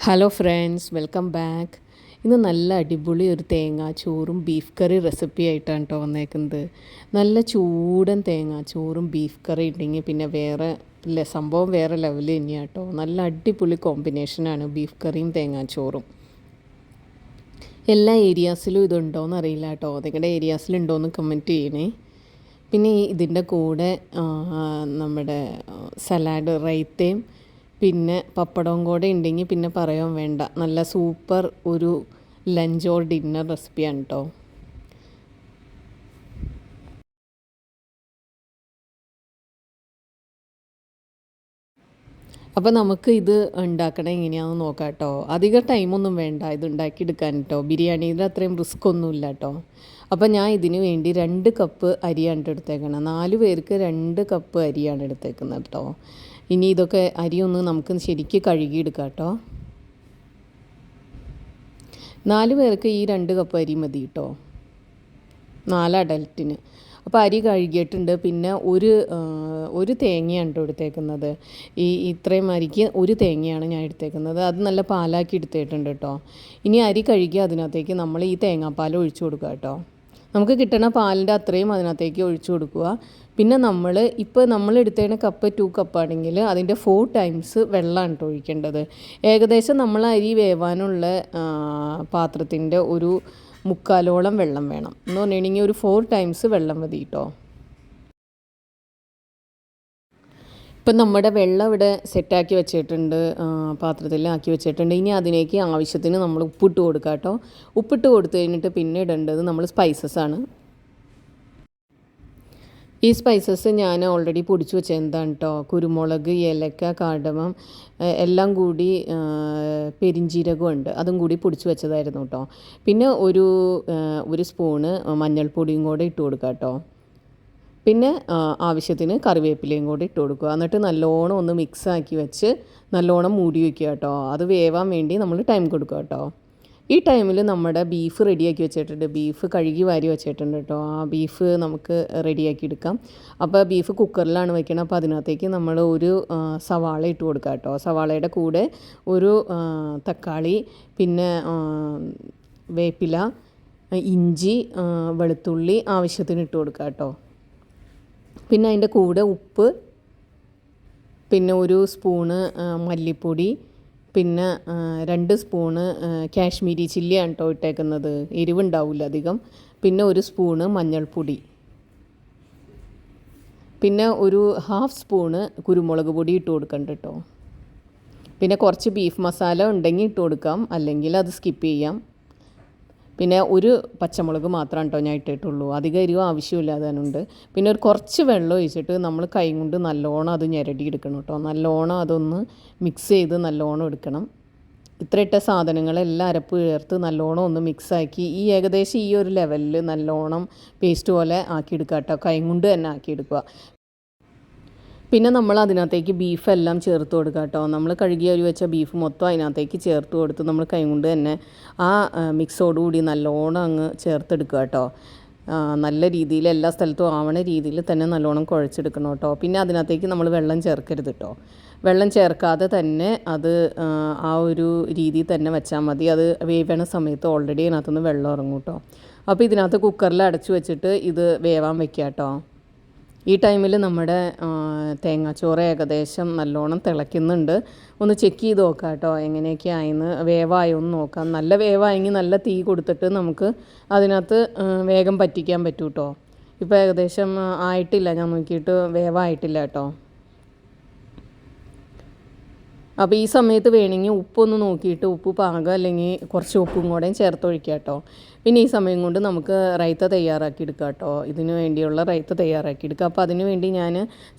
Hello friends, welcome back. ഇന്ന് നല്ല അടിപൊളി ഒരു തേങ്ങാച്ചോറും ബീഫ് കറി റെസിപ്പി ആയിട്ടാണ് കേട്ടോ വന്നേക്കുന്നത്. നല്ല ചൂടൻ തേങ്ങാച്ചോറും ബീഫ് കറി ഉണ്ടെങ്കിൽ പിന്നെ സംഭവം വേറെ ലെവൽ തന്നെയാണ് കേട്ടോ. നല്ല അടിപൊളി കോമ്പിനേഷനാണ് ബീഫ് കറിയും തേങ്ങാച്ചോറും. എല്ലാ ഏരിയാസിലും ഇതുണ്ടോയെന്ന് അറിയില്ല കേട്ടോ. നിങ്ങളുടെ ഏരിയാസിലുണ്ടോയെന്ന് കമൻറ്റ് ചെയ്യണേ. പിന്നെ ഇതിൻ്റെ കൂടെ നമ്മുടെ സലാഡ്, റൈത്തയും പിന്നെ പപ്പടവും കൂടെ ഉണ്ടെങ്കിൽ പിന്നെ പറയാൻ വേണ്ട. നല്ല സൂപ്പർ ഒരു ലഞ്ച് ഓർ ഡിന്നർ റെസിപ്പിയാണ് കേട്ടോ. അപ്പോൾ നമുക്ക് ഇത് ഉണ്ടാക്കണം എങ്ങനെയാണെന്ന് നോക്കാം കേട്ടോ. അധികം ടൈമൊന്നും വേണ്ട ഇത് ഉണ്ടാക്കിയെടുക്കാൻ കേട്ടോ. ബിരിയാണിയുടെ അത്രയും റിസ്ക് ഒന്നുമില്ല കേട്ടോ. അപ്പോൾ ഞാൻ ഇതിന് വേണ്ടി 2 കപ്പ് അരിയാണ് എടുത്തേക്കണം. 4 പേർക്ക് 2 കപ്പ് അരിയാണ് എടുത്തേക്കുന്നത് കേട്ടോ. ഇനി ഇതൊക്കെ അരിയൊന്ന് നമുക്ക് ശരിക്ക് കഴുകിയെടുക്കാം കേട്ടോ. 4 പേർക്ക് ഈ 2 കപ്പ് അരി മതി കേട്ടോ, 4 അഡൽറ്റിന്. അപ്പോൾ അരി കഴുകിയിട്ടുണ്ട്. പിന്നെ ഒരു തേങ്ങയാണ് കേട്ടോ എടുത്തേക്കുന്നത്. ഇത്രയും അരിക്ക് ഒരു തേങ്ങയാണ് ഞാൻ എടുത്തേക്കുന്നത്. അത് നല്ല പാലാക്കി എടുത്തിട്ടുണ്ട് കേട്ടോ. ഇനി അരി കഴുകി അതിനകത്തേക്ക് നമ്മൾ ഈ തേങ്ങാപ്പാൽ ഒഴിച്ചു കൊടുക്കുക കേട്ടോ. നമുക്ക് കിട്ടുന്ന പാലിൻ്റെ അത്രയും അതിനകത്തേക്ക് ഒഴിച്ചു കൊടുക്കുക. പിന്നെ നമ്മൾ എടുത്തതിന് കപ്പ് 2 കപ്പാണെങ്കിൽ അതിൻ്റെ 4 ടൈംസ് വെള്ളമാണ് കേട്ടോ ഒഴിക്കേണ്ടത്. ഏകദേശം നമ്മൾ അരി വേവാനുള്ള പാത്രത്തിൻ്റെ ഒരു 3/4 വെള്ളം വേണം എന്ന് പറഞ്ഞിട്ടുണ്ടെങ്കിൽ ഒരു 4 ടൈംസ് വെള്ളം മതി കേട്ടോ. ഇപ്പം നമ്മുടെ വെള്ളം ഇവിടെ സെറ്റാക്കി വെച്ചിട്ടുണ്ട്, പാത്രത്തിലാക്കി വെച്ചിട്ടുണ്ട്. ഇനി അതിലേക്ക് ആവശ്യത്തിന് നമ്മൾ ഉപ്പിട്ട് കൊടുക്കുക കേട്ടോ. ഉപ്പിട്ട് കൊടുത്തു കഴിഞ്ഞിട്ട് പിന്നെ ഇടേണ്ടത് നമ്മൾ സ്പൈസസാണ്. ഈ സ്പൈസസ് ഞാൻ ഓൾറെഡി പൊടിച്ച് വെച്ചതാണ് കേട്ടോ. കുരുമുളക്, ഏലക്ക, കാടമം എല്ലാം കൂടി, പെരിഞ്ജീരകം ഉണ്ട്, അതും കൂടി പൊടിച്ച് വെച്ചതായിരുന്നു കേട്ടോ. പിന്നെ ഒരു സ്പൂണ് മഞ്ഞൾപ്പൊടിയും കൂടെ ഇട്ട് കൊടുക്കുക കേട്ടോ. പിന്നെ ആവശ്യത്തിന് കറിവേപ്പിലയും കൂടി ഇട്ട് കൊടുക്കുക. എന്നിട്ട് നല്ലോണം ഒന്ന് മിക്സാക്കി വെച്ച് നല്ലോണം മൂടി വയ്ക്കുക കേട്ടോ. അത് വേവാൻ വേണ്ടി നമ്മൾ ടൈം കൊടുക്കുക കേട്ടോ. ഈ ടൈമിൽ നമ്മുടെ ബീഫ് റെഡിയാക്കി വെച്ചിട്ടുണ്ട്. ബീഫ് കഴുകി വാരി വെച്ചിട്ടുണ്ട് കേട്ടോ. ആ ബീഫ് നമുക്ക് റെഡിയാക്കി എടുക്കാം. അപ്പോൾ ബീഫ് കുക്കറിലാണ് വെക്കണം. അപ്പോൾ അതിനകത്തേക്ക് നമ്മൾ ഒരു സവാള ഇട്ട് കൊടുക്കുക കേട്ടോ. സവാളയുടെ കൂടെ ഒരു തക്കാളി, പിന്നെ വേപ്പില, ഇഞ്ചി, വെളുത്തുള്ളി ആവശ്യത്തിന് ഇട്ട് കൊടുക്കുക കേട്ടോ. പിന്നെ അതിൻ്റെ കൂടെ ഉപ്പ്, പിന്നെ ഒരു സ്പൂണ് മല്ലിപ്പൊടി, പിന്നെ 2 സ്പൂണ് കാശ്മീരി ചില്ലിയാണ് കേട്ടോ ഇട്ടേക്കുന്നത്. എരിവുണ്ടാവില്ല അധികം. പിന്നെ ഒരു സ്പൂണ് മഞ്ഞൾപ്പൊടി, പിന്നെ ഒരു 1/2 സ്പൂണ് കുരുമുളക് പൊടി ഇട്ട് കൊടുക്കണ്ട കേട്ടോ. പിന്നെ കുറച്ച് ബീഫ് മസാല ഉണ്ടെങ്കിൽ ഇട്ട് കൊടുക്കാം, അല്ലെങ്കിൽ അത് സ്കിപ്പ് ചെയ്യാം. പിന്നെ ഒരു പച്ചമുളക് മാത്രമാണ് കേട്ടോ ഞാൻ ഇട്ടിട്ടുള്ളൂ. അധികം എരിവ് ആവശ്യമില്ലാതെ. പിന്നെ കുറച്ച് വെള്ളം ഒഴിച്ചിട്ട് നമ്മൾ കൈ കൊണ്ട് നല്ലോണം അത് ഞെരടി എടുക്കണം കേട്ടോ. നല്ലോണം അതൊന്ന് മിക്സ് ചെയ്ത് നല്ലോണം എടുക്കണം. ഇത്ര ഇട്ട സാധനങ്ങളെല്ലാം അരപ്പ് ചേർത്ത് നല്ലോണം ഒന്ന് മിക്സാക്കി ഏകദേശം ഈ ഒരു ലെവലിൽ നല്ലോണം പേസ്റ്റ് പോലെ ആക്കിയെടുക്കുക കേട്ടോ. കൈ കൊണ്ട് തന്നെ ആക്കിയെടുക്കുക. പിന്നെ നമ്മൾ അതിനകത്തേക്ക് ബീഫെല്ലാം ചേർത്ത് കൊടുക്കുക കേട്ടോ. നമ്മൾ കഴുകി അരി വെച്ച ബീഫ് മൊത്തം അതിനകത്തേക്ക് ചേർത്ത് കൊടുത്ത് നമ്മൾ കൈ കൊണ്ട് തന്നെ ആ മിക്സോടുകൂടി നല്ലോണം അങ്ങ് ചേർത്തെടുക്കുക കേട്ടോ. നല്ല രീതിയിൽ എല്ലാ സ്ഥലത്തും ആവണ രീതിയിൽ തന്നെ നല്ലോണം കുഴച്ചെടുക്കണം കേട്ടോ. പിന്നെ അതിനകത്തേക്ക് നമ്മൾ വെള്ളം ചേർക്കരുത് കേട്ടോ. വെള്ളം ചേർക്കാതെ തന്നെ അത് ആ ഒരു രീതിയിൽ തന്നെ വെച്ചാൽ മതി. അത് വേവണ സമയത്ത് ഓൾറെഡി അതിനകത്തുനിന്ന് വെള്ളം ഇറങ്ങും കേട്ടോ. അപ്പോൾ ഇതിനകത്ത് കുക്കറിൽ അടച്ചു വെച്ചിട്ട് ഇത് വേവാൻ വെക്കുക കേട്ടോ. ഈ ടൈമിൽ നമ്മുടെ തേങ്ങാച്ചോറ് ഏകദേശം നല്ലോണം തിളയ്ക്കുന്നുണ്ട്. ഒന്ന് ചെക്ക് ചെയ്ത് നോക്കാം കേട്ടോ, എങ്ങനെയൊക്കെ ആയിന്ന്, വേവായോ എന്ന് നോക്കാം. നല്ല വേവായെങ്കിൽ നല്ല തീ കൊടുത്തിട്ട് നമുക്ക് അതിനകത്ത് വേഗം പറ്റിക്കാൻ പറ്റും കേട്ടോ. ഇപ്പോൾ ഏകദേശം ആയിട്ടില്ല, ഞാൻ നോക്കിയിട്ട് വേവായിട്ടില്ല കേട്ടോ. അപ്പോൾ ഈ സമയത്ത് വേണമെങ്കിൽ ഉപ്പൊന്ന് നോക്കിയിട്ട് ഉപ്പ് പാകം അല്ലെങ്കിൽ കുറച്ച് ഉപ്പും കൂടെ ചേർത്തൊഴിക്കുക കേട്ടോ. പിന്നെ ഈ സമയം കൊണ്ട് നമുക്ക് റൈത്ത തയ്യാറാക്കി എടുക്കാം കേട്ടോ. ഇതിന് വേണ്ടിയുള്ള റൈത്ത തയ്യാറാക്കി എടുക്കുക. അപ്പോൾ അതിന് വേണ്ടി ഞാൻ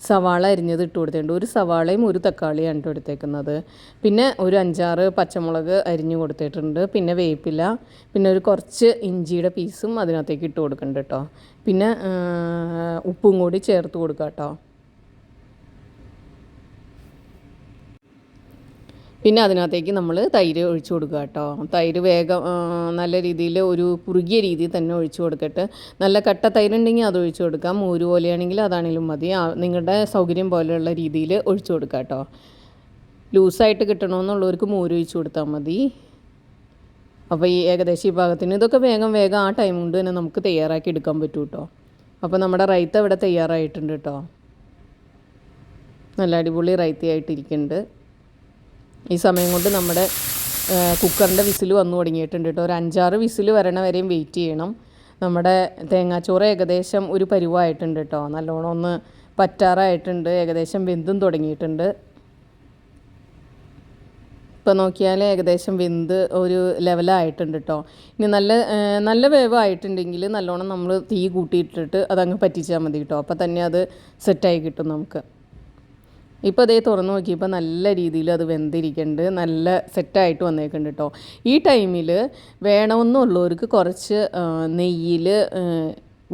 സവാള അരിഞ്ഞത് ഇട്ട് കൊടുത്തിട്ടുണ്ട്. ഒരു സവാളയും ഒരു തക്കാളിയാണ് ഇട്ട് എടുത്തേക്കുന്നത്. പിന്നെ ഒരു 5-6 പച്ചമുളക് അരിഞ്ഞ് കൊടുത്തിട്ടുണ്ട്. പിന്നെ വേപ്പില, പിന്നെ കുറച്ച് ഇഞ്ചിയുടെ പീസും അതിനകത്തേക്ക് ഇട്ട് കൊടുക്കുന്നുണ്ട് കേട്ടോ. പിന്നെ ഉപ്പും കൂടി ചേർത്ത് കൊടുക്കുക കേട്ടോ. പിന്നെ അതിനകത്തേക്ക് നമ്മൾ തൈര് ഒഴിച്ചു കൊടുക്കുക കേട്ടോ. തൈര് വേഗം നല്ല രീതിയിൽ ഒരു കുറുകിയ രീതിയിൽ തന്നെ ഒഴിച്ചു കൊടുത്തിട്ട്, നല്ല കട്ട തൈരുണ്ടെങ്കിൽ അത് ഒഴിച്ചു കൊടുക്കാം, മോര് പോലെയാണെങ്കിൽ അതാണെങ്കിലും മതി. നിങ്ങളുടെ സൗകര്യം പോലെയുള്ള രീതിയിൽ ഒഴിച്ചു കൊടുക്കുക കേട്ടോ. ലൂസായിട്ട് കിട്ടണമെന്നുള്ളവർക്ക് മോര് ഒഴിച്ച് കൊടുത്താൽ മതി. അപ്പോൾ ഈ ഏകദേശം ഈ ഭാഗത്തിന് ഇതൊക്കെ വേഗം ആ ടൈം കൊണ്ട് തന്നെ നമുക്ക് തയ്യാറാക്കി എടുക്കാൻ പറ്റും കേട്ടോ. അപ്പോൾ നമ്മുടെ റൈത്ത ഇവിടെ തയ്യാറായിട്ടുണ്ട് കേട്ടോ. നല്ല അടിപൊളി റൈത്തയായിട്ടിരിക്കുന്നുണ്ട്. ഈ സമയം കൊണ്ട് നമ്മുടെ കുക്കറിൻ്റെ വിസിൽ വന്നു തുടങ്ങിയിട്ടുണ്ട് കേട്ടോ. ഒരു 5-6 വിസിൽ വരണ വരെയും വെയിറ്റ് ചെയ്യണം. നമ്മുടെ തേങ്ങാച്ചോറ് ഏകദേശം ഒരു പരുവായിട്ടുണ്ട് കേട്ടോ. നല്ലോണം ഒന്ന് പറ്റാറായിട്ടുണ്ട്, ഏകദേശം വെന്തും തുടങ്ങിയിട്ടുണ്ട്. ഇപ്പോൾ നോക്കിയാൽ ഏകദേശം വെന്ത് ഒരു ലെവലായിട്ടുണ്ട് കേട്ടോ. ഇനി നല്ല വേവായിട്ടുണ്ടെങ്കിൽ നല്ലോണം നമ്മൾ തീ കൂട്ടിയിട്ടിട്ട് അതങ്ങ് പറ്റിച്ചാൽ മതി കേട്ടോ. അപ്പോൾ തന്നെ അത് സെറ്റായി കിട്ടും നമുക്ക്. ഇപ്പോൾ അതേ തുറന്ന് നോക്കിയപ്പോൾ നല്ല രീതിയിൽ അത് വെന്തിരിക്കുന്നുണ്ട്, നല്ല സെറ്റായിട്ട് വന്നേക്കുന്നുണ്ട് കേട്ടോ. ഈ ടൈമിൽ വേണമെന്നുള്ളവർക്ക് കുറച്ച് നെയ്യിൽ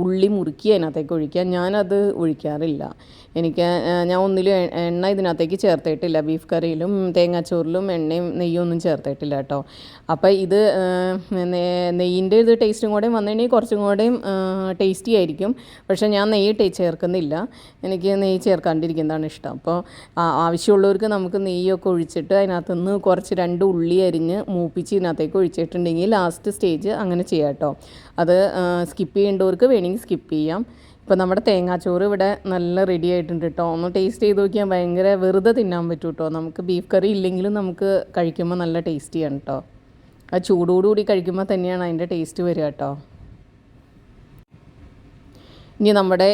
ഉള്ളി മുറുക്കി അതിനകത്തേക്ക് ഒഴിക്കാം. ഞാനത് ഒഴിക്കാറില്ല. ഞാൻ ഒന്നിലും എണ്ണ ഇതിനകത്തേക്ക് ചേർത്തിട്ടില്ല. ബീഫ് കറിയിലും തേങ്ങാച്ചോറിലും എണ്ണയും നെയ്യും ഒന്നും ചേർത്തിട്ടില്ല കേട്ടോ. അപ്പോൾ ഇത് നെയ്യിൻ്റെ ഇത് ടേസ്റ്റും കൂടെ വന്നിട്ടുണ്ടെങ്കിൽ കുറച്ചും കൂടെയും ടേസ്റ്റി ആയിരിക്കും. പക്ഷേ ഞാൻ നെയ്യ് ചേർക്കുന്നില്ല. എനിക്ക് നെയ്യ് ചേർക്കാണ്ടിരിക്കുന്നതാണ് ഇഷ്ടം. അപ്പോൾ ആവശ്യമുള്ളവർക്ക് നമുക്ക് നെയ്യൊക്കെ ഒഴിച്ചിട്ട് അതിനകത്തുനിന്ന് കുറച്ച് 2 ഉള്ളി അരിഞ്ഞ് മൂപ്പിച്ച് ഇതിനകത്തേക്ക് ഒഴിച്ചിട്ടുണ്ടെങ്കിൽ ലാസ്റ്റ് സ്റ്റേജ് അങ്ങനെ ചെയ്യാം കേട്ടോ. അത് സ്കിപ്പ് ചെയ്യേണ്ടവർക്ക് വേണമെങ്കിൽ സ്കിപ്പ് ചെയ്യാം. ഇപ്പോൾ നമ്മുടെ തേങ്ങാച്ചോറ് ഇവിടെ നല്ല റെഡി ആയിട്ടുണ്ട് കേട്ടോ. ഒന്ന് ടേസ്റ്റ് ചെയ്ത് നോക്കിയാൽ ഭയങ്കര വെറുതെ തിന്നാൻ പറ്റും കേട്ടോ. നമുക്ക് ബീഫ് കറി ഇല്ലെങ്കിലും നമുക്ക് കഴിക്കുമ്പോൾ നല്ല ടേസ്റ്റിയാണ് കേട്ടോ. ആ ചൂടോടുകൂടി കഴിക്കുമ്പോൾ തന്നെയാണ് അതിൻ്റെ ടേസ്റ്റ് വരിക കേട്ടോ. ഇനി നമ്മുടെ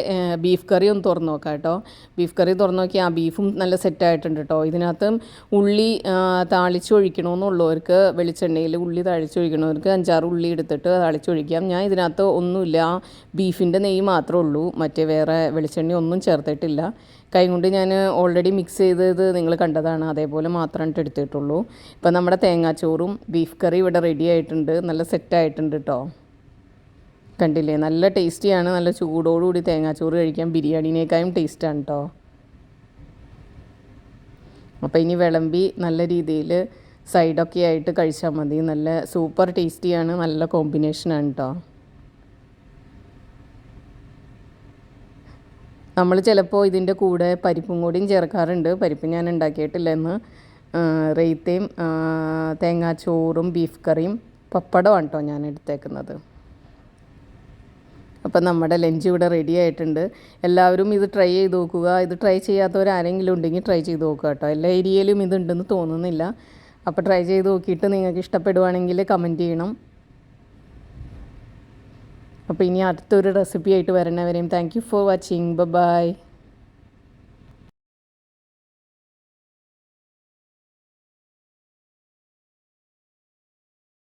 ബീഫ് കറി ഒന്ന് തുറന്ന് നോക്കാം കേട്ടോ. ബീഫ് കറി തുറന്ന് നോക്കി ആ ബീഫും നല്ല സെറ്റായിട്ടുണ്ട് കേട്ടോ. ഇതിനകത്ത് ഉള്ളി താളിച്ചൊഴിക്കണമെന്നുള്ളവർക്ക് വെളിച്ചെണ്ണയിൽ ഉള്ളി താളിച്ചൊഴിക്കണവർക്ക് 5-6 ഉള്ളി എടുത്തിട്ട് താളിച്ചൊഴിക്കാം. ഞാൻ ഇതിനകത്ത് ഒന്നുമില്ല, ബീഫിൻ്റെ നെയ്യ് മാത്രമേ ഉള്ളൂ, മറ്റേ വേറെ വെളിച്ചെണ്ണ ഒന്നും ചേർത്തിട്ടില്ല. കൈ കൊണ്ട് ഞാൻ ഓൾറെഡി മിക്സ് ചെയ്തത് നിങ്ങൾ കണ്ടതാണ്, അതേപോലെ മാത്രമായിട്ട് എടുത്തിട്ടുള്ളൂ. ഇപ്പം നമ്മുടെ തേങ്ങാച്ചോറും ബീഫ് കറി ഇവിടെ റെഡി ആയിട്ടുണ്ട്, നല്ല സെറ്റായിട്ടുണ്ട് കേട്ടോ. കണ്ടില്ലേ, നല്ല ടേസ്റ്റിയാണ്. നല്ല ചൂടോടുകൂടി തേങ്ങാച്ചോറ് കഴിക്കാൻ ബിരിയാണീനേക്കാളും ടേസ്റ്റാണ് കേട്ടോ. അപ്പോൾ ഇനി വിളമ്പി നല്ല രീതിയിൽ സൈഡൊക്കെ ആയിട്ട് കഴിച്ചാൽ മതി. നല്ല സൂപ്പർ ടേസ്റ്റിയാണ്, നല്ല കോമ്പിനേഷനാണ് കേട്ടോ. നമ്മൾ ചിലപ്പോൾ ഇതിൻ്റെ കൂടെ പരിപ്പും കൂടിയും ചേർക്കാറുണ്ട്. പരിപ്പ് ഞാൻ ഉണ്ടാക്കിയിട്ടില്ല ഇന്ന്. റൈത്തയും തേങ്ങാച്ചോറും ബീഫ് കറിയും പപ്പടമാണ് കേട്ടോ ഞാൻ എടുത്തേക്കുന്നത്. അപ്പം നമ്മുടെ ലഞ്ച് ഇവിടെ റെഡി ആയിട്ടുണ്ട്. എല്ലാവരും ഇത് ട്രൈ ചെയ്ത് നോക്കുക. ഇത് ട്രൈ ചെയ്യാത്തവരാരെങ്കിലും ഉണ്ടെങ്കിൽ ട്രൈ ചെയ്ത് നോക്കുക കേട്ടോ. എല്ലാ ഏരിയയിലും ഇതുണ്ടെന്ന് തോന്നുന്നില്ല. അപ്പോൾ ട്രൈ ചെയ്ത് നോക്കിയിട്ട് നിങ്ങൾക്ക് ഇഷ്ടപ്പെടുവാണെങ്കിൽ കമൻറ്റ് ചെയ്യണം. അപ്പോൾ ഇനി അടുത്തൊരു റെസിപ്പി ആയിട്ട് വരണവരെയും thank you for watching. By.